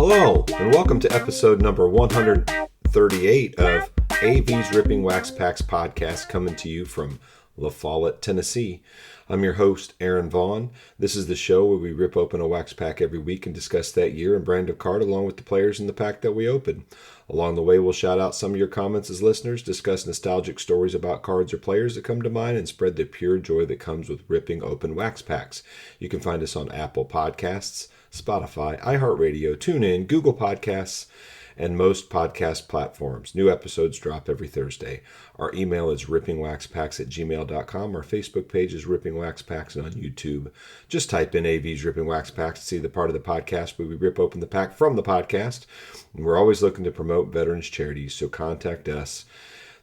Hello, and welcome to episode number 138 of AV's Ripping Wax Packs podcast, coming to you from La Follette, Tennessee. I'm your host, Aaron Vaughn. This is the show where we rip open a wax pack every week and discuss that year and brand of card along with the players in the pack that we open. Along the way, we'll shout out some of your comments as listeners, discuss nostalgic stories about cards or players that come to mind, and spread the pure joy that comes with ripping open wax packs. You can find us on Apple Podcasts, Spotify, iHeartRadio, TuneIn, Google Podcasts, and most podcast platforms. New episodes drop every Thursday. Our email is rippingwaxpacks@gmail.com. Our Facebook page is Ripping Wax Packs, and on YouTube, just type in AV's Ripping Wax Packs to see the part of the podcast where we rip open the pack from the podcast. And we're always looking to promote veterans charities, so contact us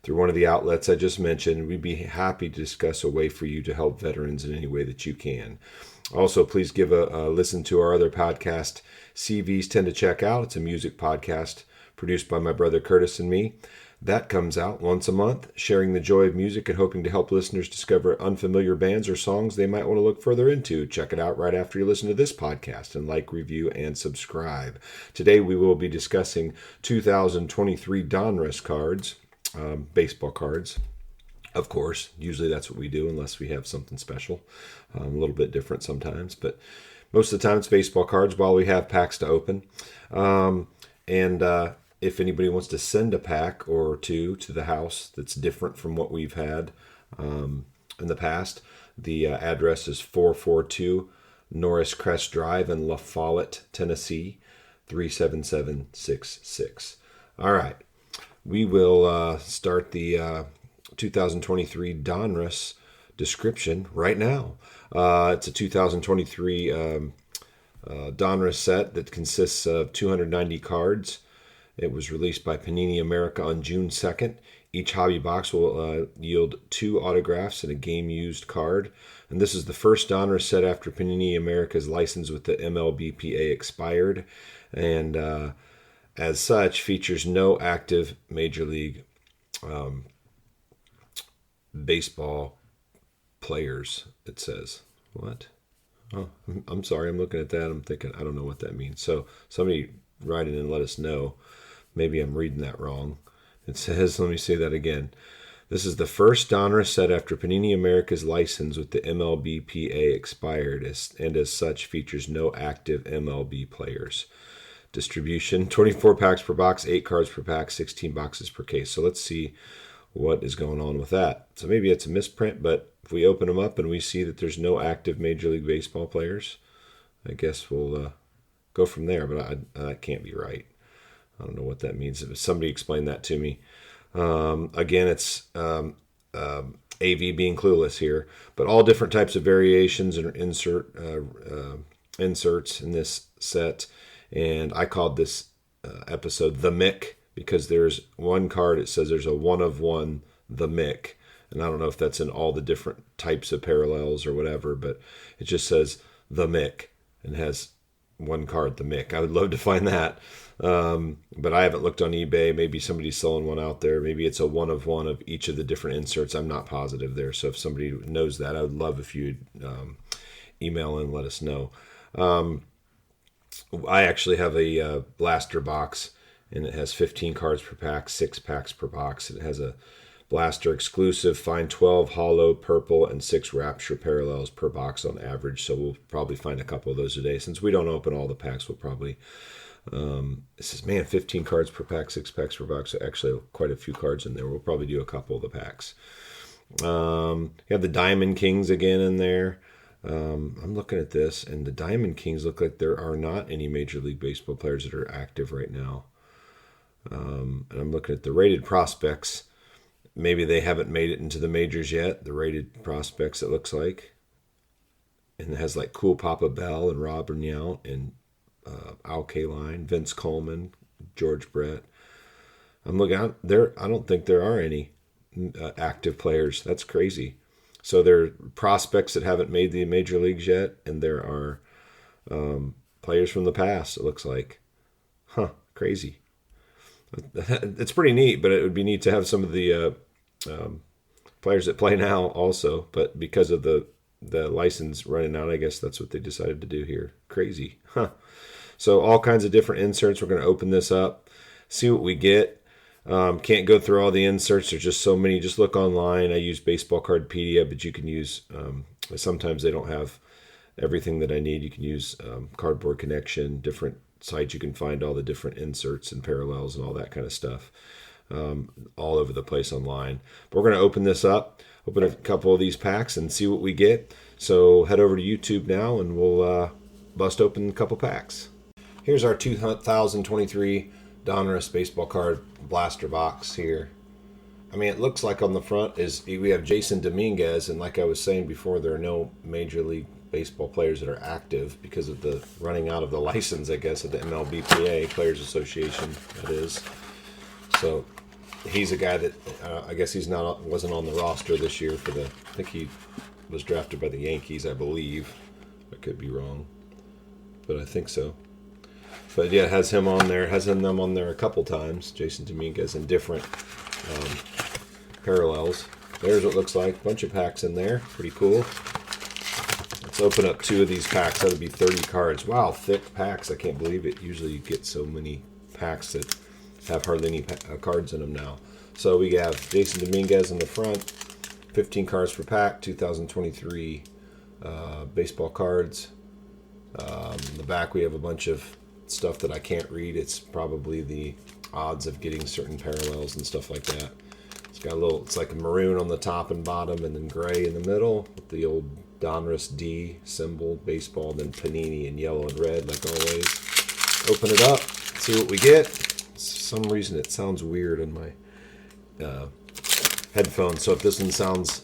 through one of the outlets I just mentioned. We'd be happy to discuss a way for you to help veterans in any way that you can. Also, please give a listen to our other podcast, CVs Tend to Check Out. It's a music podcast produced by my brother Curtis and me. That comes out once a month, sharing the joy of music and hoping to help listeners discover unfamiliar bands or songs they might want to look further into. Check it out right after you listen to this podcast, and like, review, and subscribe. Today we will be discussing 2023 Donruss cards, baseball cards. Of course, usually that's what we do unless we have something special, a little bit different sometimes, but most of the time it's baseball cards while we have packs to open. If anybody wants to send a pack or two to the house that's different from what we've had in the past, the address is 442 Norris Crest Drive in La Follette, Tennessee, 37766. All right, we will start the 2023 Donruss description right now. It's a 2023 Donruss set that consists of 290 cards. It was released by Panini America on June 2nd. Each hobby box will yield 2 autographs and a game-used card. And this is the first Donruss set after Panini America's license with the MLBPA expired. And as such, features no active Major League Baseball players, it says. What? Oh, I'm sorry. I'm looking at that. I'm thinking, I don't know what that means. So somebody write in and let us know. Maybe I'm reading that wrong. It says, let me say that again. This is the first Donruss set after Panini America's license with the MLBPA expired, and as such features no active MLB players. Distribution, 24 packs per box, 8 cards per pack, 16 boxes per case. So let's see what is going on with that. So maybe it's a misprint, but if we open them up and we see that there's no active Major League Baseball players, I guess we'll go from there, but that can't be right. I don't know what that means. If somebody explain that to me. Again, it's AV being clueless here, but all different types of variations and inserts in this set, and I called this episode The Mick, because there's one card, it says there's a 1/1, the Mick. And I don't know if that's in all the different types of parallels or whatever, but it just says the Mick and has one card, the Mick. I would love to find that. But I haven't looked on eBay. Maybe somebody's selling one out there. Maybe it's a 1/1 of each of the different inserts. I'm not positive there. So if somebody knows that, I would love if you'd email and let us know. I actually have a blaster box, and it has 15 cards per pack, 6 packs per box. It has a blaster exclusive, find 12 hollow, purple, and 6 Rapture parallels per box on average. So we'll probably find a couple of those today. Since we don't open all the packs, we'll probably, it says, 15 cards per pack, 6 packs per box. So actually quite a few cards in there. We'll probably do a couple of the packs. You have the Diamond Kings again in there. I'm looking at this, and the Diamond Kings look like there are not any Major League Baseball players that are active right now. And I'm looking at the rated prospects. Maybe they haven't made it into the majors yet, the rated prospects, it looks like. And it has like Cool Papa Bell and Rob Yount and Al Kaline, Vince Coleman, George Brett. I'm looking out there. I don't think there are any active players. That's crazy. So there are prospects that haven't made the major leagues yet, and there are players from the past, it looks like. Crazy. It's pretty neat, but it would be neat to have some of the players that play now also. But because of the license running out, I guess that's what they decided to do here. Crazy. So all kinds of different inserts. We're going to open this up, see what we get. Can't go through all the inserts. There's just so many. Just look online. I use Baseball Cardpedia, but you can use, sometimes they don't have everything that I need. You can use Cardboard Connection, different sites. You can find all the different inserts and parallels and all that kind of stuff all over the place online. But we're going to open this up, open a couple of these packs and see what we get. So head over to YouTube now and we'll bust open a couple packs. Here's our 2023 Donruss baseball card blaster box here. I mean, it looks like on the front is we have Jason Dominguez, and like I was saying before, there are no Major League Baseball players that are active because of the running out of the license, I guess, of the MLBPA Players Association. That is. So he's a guy that I guess wasn't on the roster this year for the. I think he was drafted by the Yankees, I believe. I could be wrong, but I think so. But yeah, it has him on there. Has them on there a couple times. Jason Dominguez in different parallels. There's what it looks like. Bunch of packs in there. Pretty cool. Let's open up 2 of these packs. That'll be 30 cards. Wow, thick packs. I can't believe it. Usually you get so many packs that have hardly any cards in them now. So we have Jason Dominguez in the front. 15 cards per pack. 2023 baseball cards. In the back we have a bunch of stuff that I can't read. It's probably the odds of getting certain parallels and stuff like that. It's got a little, it's like a maroon on the top and bottom and then gray in the middle with the old Donruss D symbol, baseball, then Panini in yellow and red like always. Open it up, see what we get. For some reason it sounds weird in my headphones, so if this one sounds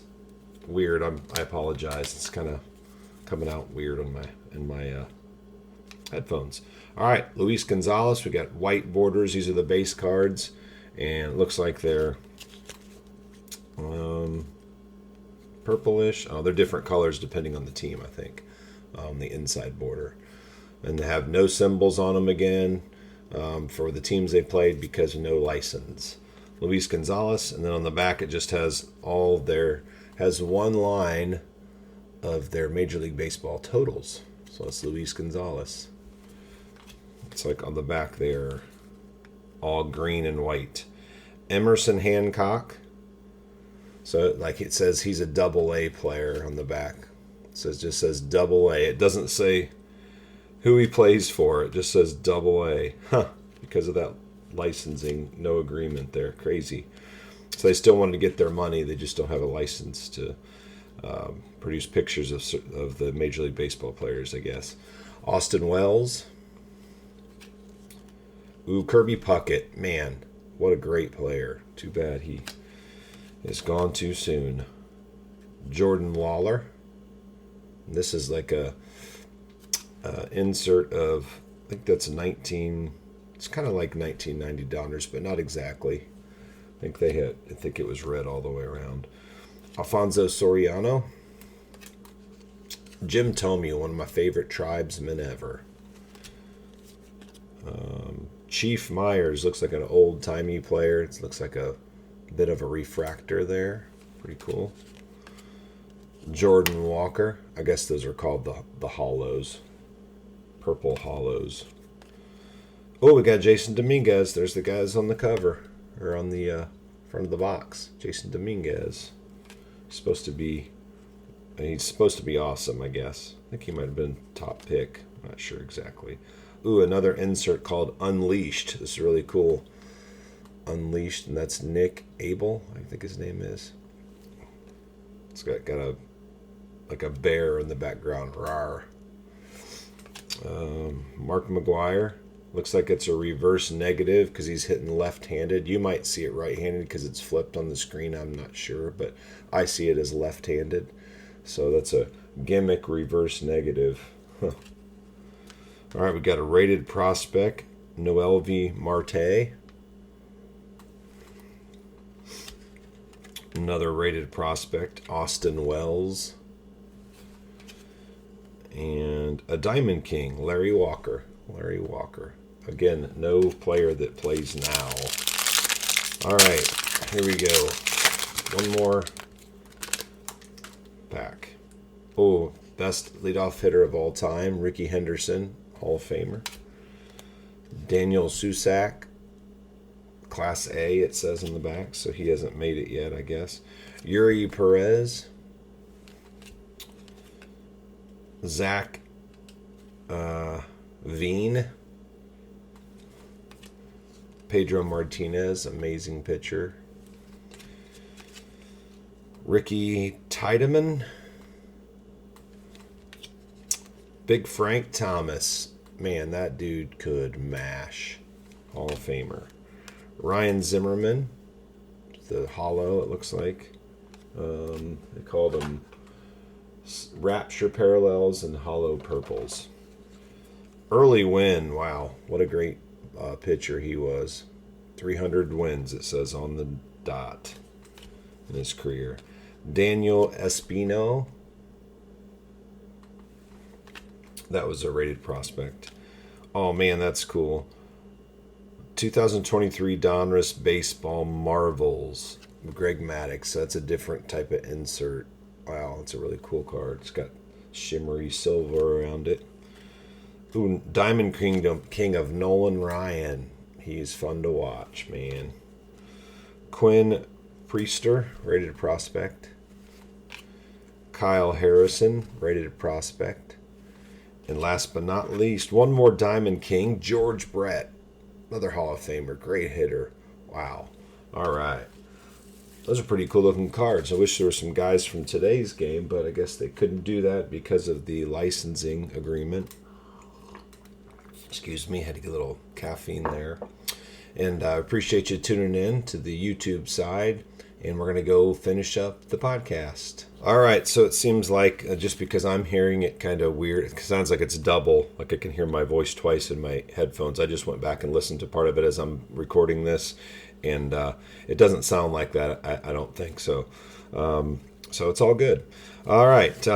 weird, I apologize. It's kind of coming out weird on my headphones. All right, Luis Gonzalez. We got white borders. These are the base cards, and it looks like they're purplish. Oh, they're different colors depending on the team, I think. The inside border, and they have no symbols on them again for the teams they played because of no license. Luis Gonzalez, and then on the back it just has has one line of their Major League Baseball totals. So it's Luis Gonzalez. It's like on the back there, all green and white. Emerson Hancock. So like it says he's a AA player on the back. It just says AA. It doesn't say who he plays for. It just says AA. Because of that licensing, no agreement there. Crazy. So they still wanted to get their money. They just don't have a license to produce pictures of the Major League Baseball players, I guess. Austin Wells. Ooh, Kirby Puckett. Man, what a great player. Too bad he is gone too soon. Jordan Lawler. This is like a insert of, I think that's 19. It's kind of like 1990 Donruss, but not exactly. I think it was red all the way around. Alfonso Soriano. Jim Tomey, one of my favorite tribesmen ever. Chief Myers looks like an old-timey player. It looks like a bit of a refractor there. Pretty cool. Jordan Walker. I guess those are called the hollows. Purple hollows. Oh, we got Jason Dominguez. There's the guys on the cover. Or on the front of the box. Jason Dominguez. He's supposed to be awesome, I guess. I think he might have been top pick. I'm not sure exactly. Ooh, another insert called Unleashed. This is really cool. Unleashed, and that's Nick Abel, I think his name is. It's got a bear in the background. Rawr. Mark McGuire. Looks like it's a reverse negative because he's hitting left-handed. You might see it right-handed because it's flipped on the screen. I'm not sure, but I see it as left-handed. So that's a gimmick reverse negative. Huh. All right, we got a rated prospect, Noelvi Marte. Another rated prospect, Austin Wells. And a Diamond King, Larry Walker. Larry Walker. Again, no player that plays now. All right, here we go. One more pack. Oh, best leadoff hitter of all time, Ricky Henderson, Hall of Famer. Daniel Susak, Class A, it says in the back, so he hasn't made it yet, I guess. Yuri Perez, Zach Veen, Pedro Martinez, amazing pitcher. Ricky Tiedemann, Big Frank Thomas. Man, that dude could mash. Hall of Famer. Ryan Zimmerman, the hollow, it looks like. They called them Rapture Parallels and Hollow Purples. Early win, wow, what a great pitcher he was. 300 wins, it says on the dot in his career. Daniel Espino, that was a rated prospect. Oh man, that's cool. 2023 Donruss Baseball Marvels, Greg Maddux. That's a different type of insert. Wow, that's a really cool card. It's got shimmery silver around it. Ooh, Diamond Kingdom King of Nolan Ryan. He's fun to watch, man. Quinn Priester, rated prospect. Kyle Harrison, rated prospect. And last but not least, one more Diamond King, George Brett. Another Hall of Famer, great hitter. Wow. All right. Those are pretty cool looking cards. I wish there were some guys from today's game, but I guess they couldn't do that because of the licensing agreement. Excuse me, had to get a little caffeine there. And I appreciate you tuning in to the YouTube side. And we're going to go finish up the podcast. All right, so it seems like just because I'm hearing it kind of weird, it sounds like it's double, like I can hear my voice twice in my headphones. I just went back and listened to part of it as I'm recording this, and it doesn't sound like that, I don't think so. So it's all good. All right.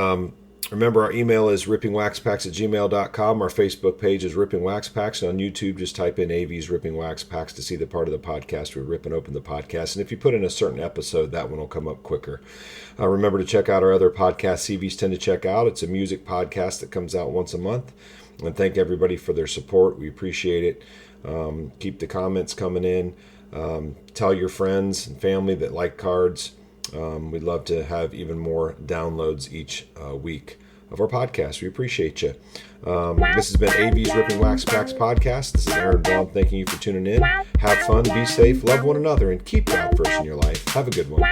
Remember, our email is rippingwaxpacks@gmail.com. Our Facebook page is Ripping Wax Packs. And on YouTube, just type in AV's Ripping Wax Packs to see the part of the podcast where we rip and open the podcast. And if you put in a certain episode, that one will come up quicker. Remember to check out our other podcasts CVs tend to check out. It's a music podcast that comes out once a month. And thank everybody for their support. We appreciate it. Keep the comments coming in. Tell your friends and family that like cards. We'd love to have even more downloads each week of our podcast. We appreciate you. This has been AV's Ripping Wax Packs podcast. This is Aaron Vaughn thanking you for tuning in. Have fun, be safe, love one another, and keep God first in your life. Have a good one.